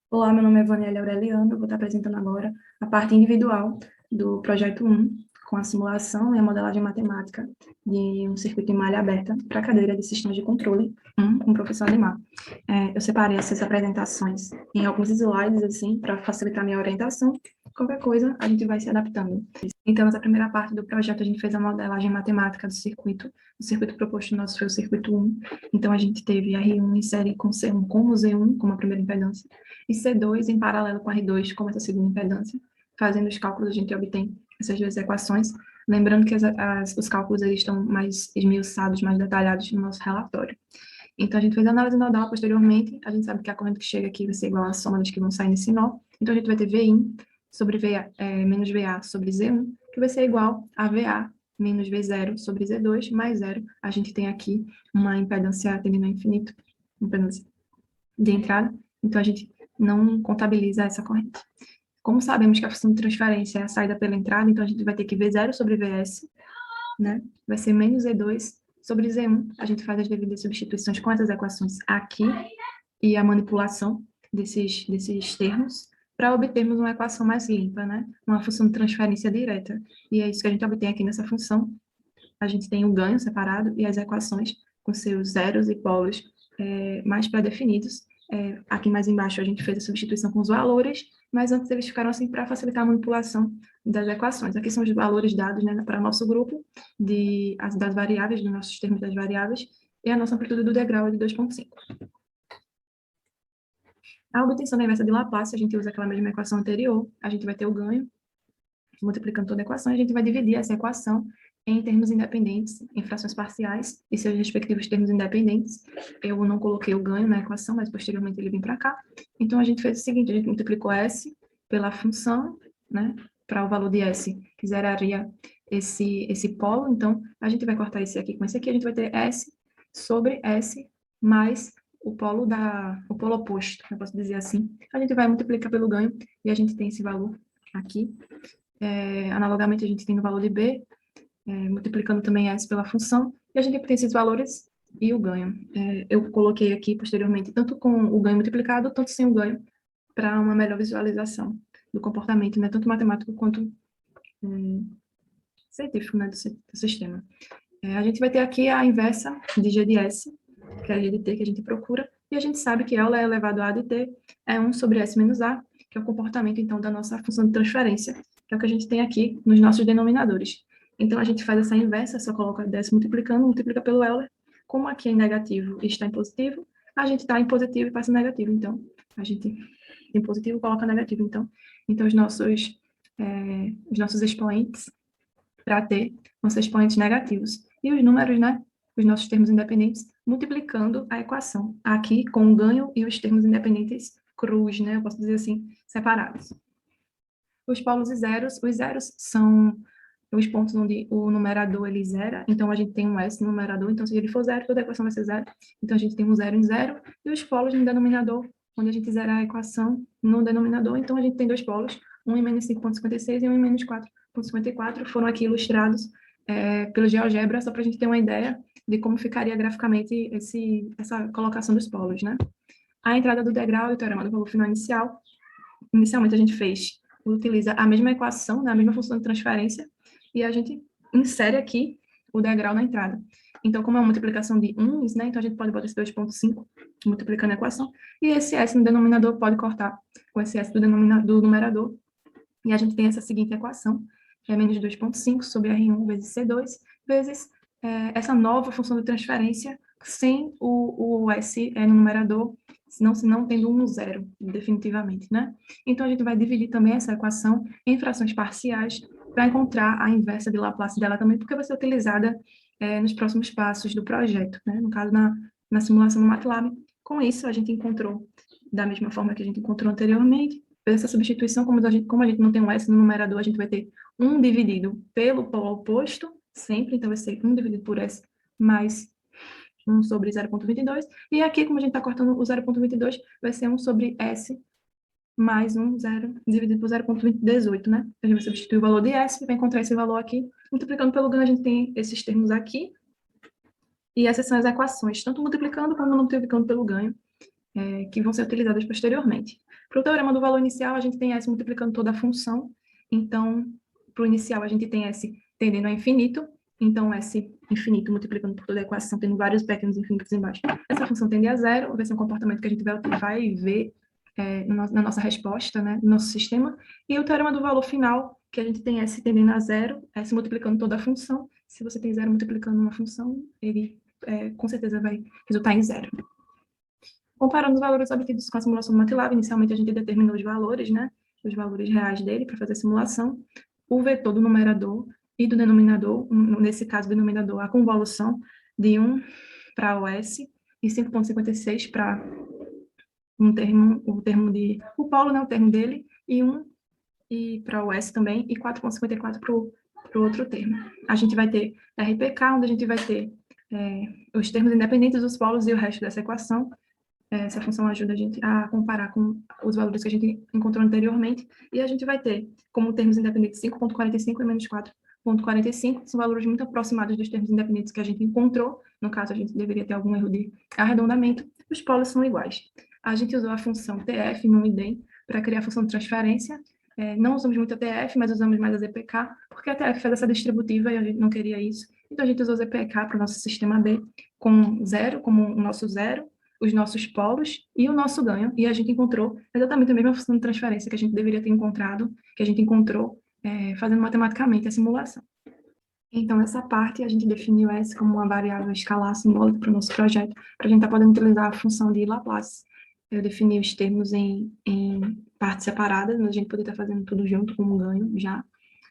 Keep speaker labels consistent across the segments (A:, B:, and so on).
A: Olá, meu nome é Vanelli Aureliano, eu vou estar apresentando agora a parte individual do projeto 1, com a simulação e a modelagem matemática de um circuito em malha aberta para a cadeira de sistemas de controle 1, com o professor Ademar. Eu separei essas apresentações em alguns slides, assim, para facilitar a minha orientação. Qualquer coisa, a gente vai se adaptando. Então, nessa primeira parte do projeto, a gente fez a modelagem matemática do circuito. O circuito proposto nosso foi o circuito 1. Então, a gente teve R1 em série com C1 como Z1, como a primeira impedância, e C2 em paralelo com R2 como essa segunda impedância. Fazendo os cálculos, a gente obtém essas duas equações. Lembrando que os cálculos eles estão mais esmiuçados, mais detalhados no nosso relatório. Então, a gente fez a análise nodal posteriormente. A gente sabe que a corrente que chega aqui vai ser igual à soma das que vão sair nesse nó. Então, a gente vai ter VI sobre VA, menos VA sobre Z1, que vai ser igual a VA menos V0 sobre Z2 mais zero. A gente tem aqui uma impedância tendendo ao infinito, impedância de entrada. Então, a gente não contabiliza essa corrente. Como sabemos que a função de transferência é a saída pela entrada, então a gente vai ter que V0 sobre VS, né? Vai ser menos Z2 sobre Z1. A gente faz as devidas substituições com essas equações aqui e a manipulação desses termos para obtermos uma equação mais limpa, né? Uma função de transferência direta. E é isso que a gente obtém aqui nessa função. A gente tem o ganho separado e as equações com seus zeros e polos mais pré-definidos. Aqui mais embaixo a gente fez a substituição com os valores, mas antes eles ficaram assim para facilitar a manipulação das equações. Aqui são os valores dados, né, para nosso grupo das variáveis, dos nossos termos das variáveis, e a nossa amplitude do degrau é de 2,5. A obtenção da inversa de Laplace, a gente usa aquela mesma equação anterior, a gente vai ter o ganho, multiplicando toda a equação, a gente vai dividir essa equação em termos independentes, em frações parciais, e seus respectivos termos independentes. Eu não coloquei o ganho na equação, mas posteriormente ele vem para cá. Então, a gente fez o seguinte, a gente multiplicou S pela função, né, para o valor de S, que zeraria esse polo. Então, a gente vai cortar esse aqui com esse aqui, a gente vai ter S sobre S mais o polo oposto, eu posso dizer assim. A gente vai multiplicar pelo ganho, e a gente tem esse valor aqui. Analogamente, a gente tem o valor de B, multiplicando também S pela função, e a gente obtém esses valores e o ganho. Eu coloquei aqui posteriormente, tanto com o ganho multiplicado, tanto sem o ganho, para uma melhor visualização do comportamento, né, tanto matemático quanto científico, né, do sistema. A gente vai ter aqui a inversa de G de S, que é a G de T que a gente procura, e a gente sabe que ela é elevado a de T, é 1 sobre S menos A, que é o comportamento, então, da nossa função de transferência, que é o que a gente tem aqui nos nossos denominadores. Então, a gente faz essa inversa, só coloca DS multiplicando, multiplica pelo Euler. Como aqui é em negativo e está em positivo, a gente está em positivo e passa em negativo. Então, a gente em positivo coloca negativo. Então os nossos expoentes para T vão ser expoentes negativos. E os números, né, os nossos termos independentes, multiplicando a equação. Aqui, com o ganho e os termos independentes cruz, né, eu posso dizer assim, separados. Os polos e zeros, os zeros são os pontos onde o numerador ele zera, então a gente tem um S no numerador, então se ele for zero, toda a equação vai ser zero. Então a gente tem um zero em zero, e os polos no denominador, onde a gente zera a equação no denominador, então a gente tem dois polos, um em menos 5,56 e um em menos 4,54, foram aqui ilustrados pelo GeoGebra, só para a gente ter uma ideia de como ficaria graficamente essa colocação dos polos, né? A entrada do degrau e o teorema do valor final inicial, inicialmente a gente utiliza a mesma equação, né, a mesma função de transferência, e a gente insere aqui o degrau na entrada. Então, como é uma multiplicação de 1, né, então a gente pode botar esse 2,5 multiplicando a equação, e esse S no denominador pode cortar com esse S do numerador, e a gente tem essa seguinte equação, que é menos 2,5 sobre R1 vezes C2, vezes essa nova função de transferência, sem o S no numerador, não tendo um zero, definitivamente, né? Então, a gente vai dividir também essa equação em frações parciais para encontrar a inversa de Laplace dela também, porque vai ser utilizada nos próximos passos do projeto, né? No caso, na simulação no MATLAB. Com isso, a gente encontrou, da mesma forma que a gente encontrou anteriormente, essa substituição, como a gente não tem um S no numerador, a gente vai ter 1 dividido pelo polo oposto, sempre, então vai ser 1 dividido por S mais 1 sobre 0,22, e aqui, como a gente está cortando o 0,22, vai ser 1 sobre S mais 1, 0, dividido por 0,18, né? A gente vai substituir o valor de S, vai encontrar esse valor aqui, multiplicando pelo ganho, a gente tem esses termos aqui, e essas são as equações, tanto multiplicando como multiplicando pelo ganho, que vão ser utilizadas posteriormente. Para o teorema do valor inicial, a gente tem S multiplicando toda a função. Então, para o inicial, a gente tem S tendendo a infinito. Então, S infinito multiplicando por toda a equação, tendo vários pequenos infinitos embaixo. Essa função tende a zero, vai ser um comportamento que a gente vai ver na nossa resposta, né, no nosso sistema. E o teorema do valor final, que a gente tem S tendendo a zero, S multiplicando toda a função. Se você tem zero multiplicando uma função, ele com certeza vai resultar em zero. Comparando os valores obtidos com a simulação do MATLAB, inicialmente a gente determinou os valores, né, os valores reais dele para fazer a simulação. O vetor do numerador e do denominador, nesse caso, o denominador, a convolução de 1 para o S e 5,56 para o polo, né, o termo dele, e 1 e para o S também, e 4,54 para o outro termo. A gente vai ter RPK, onde a gente vai ter os termos independentes dos polos e o resto dessa equação. Essa função ajuda a gente a comparar com os valores que a gente encontrou anteriormente, e a gente vai ter como termos independentes 5,45 e menos 4,45, são valores muito aproximados dos termos independentes que a gente encontrou. No caso, a gente deveria ter algum erro de arredondamento. Os polos são iguais. A gente usou a função TF, num idem, para criar a função de transferência. Não usamos muito a TF, mas usamos mais a ZPK, porque a TF faz essa distributiva e a gente não queria isso. Então, a gente usou a ZPK para o nosso sistema B, com zero, como o nosso zero, os nossos polos e o nosso ganho, e a gente encontrou exatamente a mesma função de transferência que a gente deveria ter encontrado, que a gente encontrou fazendo matematicamente a simulação. Então, essa parte, a gente definiu S como uma variável escalar simbólica para o nosso projeto, para a gente estar podendo utilizar a função de Laplace. Eu defini os termos em partes separadas, mas a gente poderia estar fazendo tudo junto com um ganho já,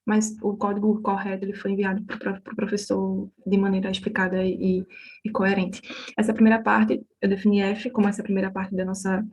A: mas o código correto ele foi enviado para o professor de maneira explicada e coerente. Essa primeira parte, eu defini F como essa primeira parte da nossa,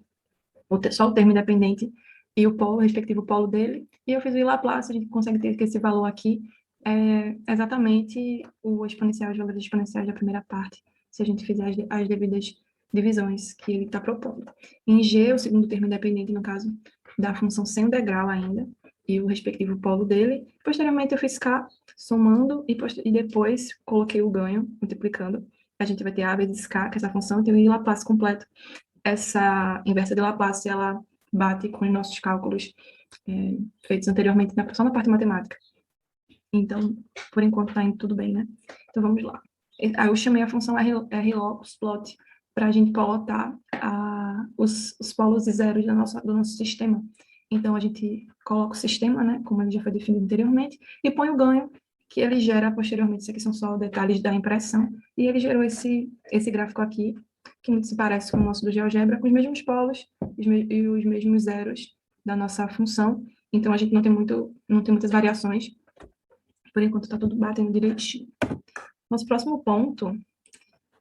A: só o termo independente e o polo, o respectivo polo dele, e eu fiz o Laplace, a gente consegue ter que esse valor aqui é exatamente o exponencial, os valores exponenciais da primeira parte, se a gente fizer as devidas divisões que ele está propondo. Em G, o segundo termo independente, no caso, da função sem o degrau ainda, e o respectivo polo dele. Posteriormente, eu fiz K somando e depois coloquei o ganho, multiplicando. A gente vai ter A vezes K, que é essa função, tem o Laplace completo. Essa inversa de Laplace, ela bate com os nossos cálculos feitos anteriormente, só na parte matemática. Então, por enquanto, está indo tudo bem, né? Então, vamos lá. Aí eu chamei a função RLOCUS plot para a gente plotar os polos e zeros do nosso sistema. Então, a gente coloca o sistema, né, como ele já foi definido anteriormente, e põe o ganho que ele gera posteriormente. Isso aqui são só detalhes da impressão. E ele gerou esse gráfico aqui, que muito se parece com o nosso do GeoGebra, com os mesmos polos e os mesmos zeros da nossa função. Então, a gente não tem muitas variações. Por enquanto, está tudo batendo direitinho. Nosso próximo ponto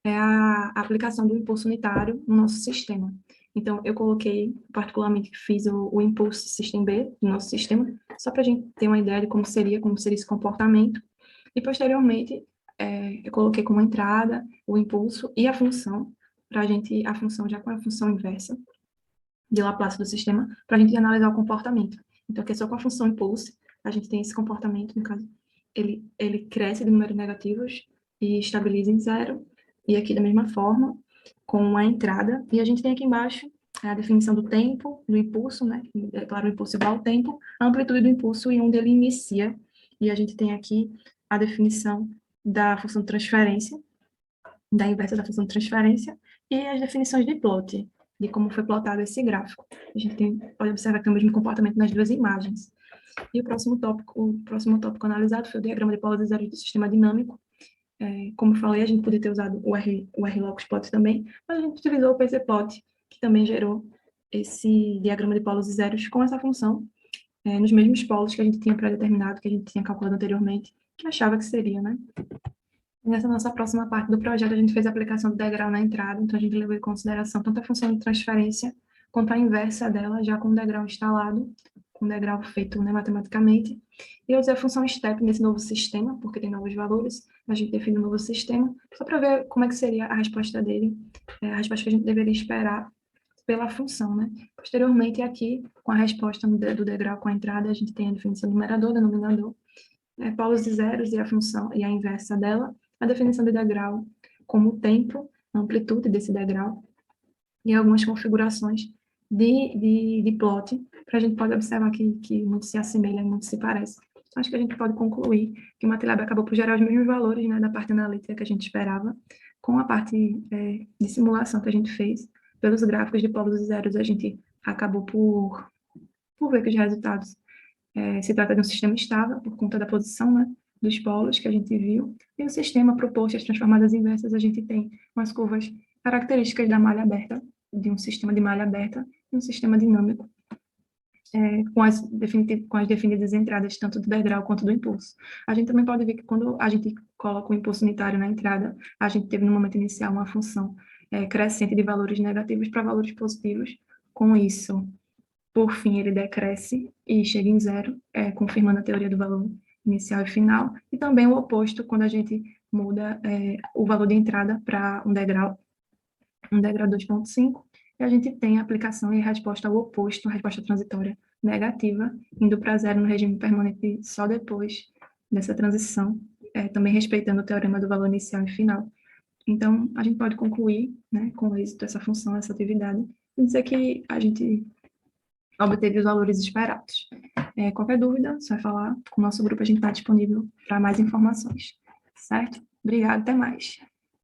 A: é a aplicação do impulso unitário no nosso sistema. Então, eu coloquei, particularmente, fiz o impulso System B do nosso sistema, só para a gente ter uma ideia de como seria esse comportamento. E, posteriormente, eu coloquei como entrada o impulso e a função, a função já com a função inversa de Laplace do sistema, para a gente analisar o comportamento. Então, aqui é só com a função impulso, a gente tem esse comportamento, no caso, ele cresce de números negativos e estabiliza em zero, e aqui da mesma forma, com a entrada, e a gente tem aqui embaixo a definição do tempo, do impulso, né? É claro, o impulso igual ao tempo, a amplitude do impulso e onde ele inicia, e a gente tem aqui a definição da função de transferência, da inversa da função de transferência, e as definições de plot, de como foi plotado esse gráfico. A gente pode observar que tem o mesmo comportamento nas duas imagens. E o próximo tópico analisado foi o diagrama de polos e zeros do sistema dinâmico. Como eu falei, a gente poderia ter usado o RLOCUS plot também, mas a gente utilizou o PCplot, que também gerou esse diagrama de polos e zeros com essa função, nos mesmos polos que a gente tinha pré-determinado, que a gente tinha calculado anteriormente, que achava que seria, né? Nessa nossa próxima parte do projeto, a gente fez a aplicação do degrau na entrada, então a gente levou em consideração tanto a função de transferência quanto a inversa dela, já com o degrau instalado, com o degrau feito, né, matematicamente. E eu usei a função step nesse novo sistema, porque tem novos valores, a gente define um novo sistema, só para ver como é que seria a resposta dele, a resposta que a gente deveria esperar pela função, né? Posteriormente, aqui, com a resposta do degrau com a entrada, a gente tem a definição do numerador, denominador, polos e zeros e a função e a inversa dela, a definição de degrau como o tempo, a amplitude desse degrau, e algumas configurações de plot, para a gente pode observar que muito se assemelha, muito se parece. Acho que a gente pode concluir que o MATLAB acabou por gerar os mesmos valores, né, da parte analítica que a gente esperava, com a parte de simulação que a gente fez, pelos gráficos de polos e zeros, a gente acabou por ver que os resultados se trata de um sistema estável, por conta da posição, né, dos polos que a gente viu, e o sistema proposto, as transformadas inversas, a gente tem umas curvas características da malha aberta, de um sistema de malha aberta, e um sistema dinâmico, com as definidas entradas, tanto do degrau quanto do impulso. A gente também pode ver que quando a gente coloca o impulso unitário na entrada, a gente teve no momento inicial uma função crescente de valores negativos para valores positivos. Com isso, por fim, ele decresce e chega em zero, confirmando a teoria do valor inicial e final. E também o oposto, quando a gente muda o valor de entrada para um degrau 2,5, e a gente tem a aplicação e a resposta ao oposto, a resposta transitória negativa, indo para zero no regime permanente só depois dessa transição, também respeitando o teorema do valor inicial e final. Então, a gente pode concluir, né, com êxito essa função, essa atividade, e dizer que a gente obteve os valores esperados. Qualquer dúvida, só falar com o nosso grupo, a gente está disponível para mais informações. Certo? Obrigada, até mais.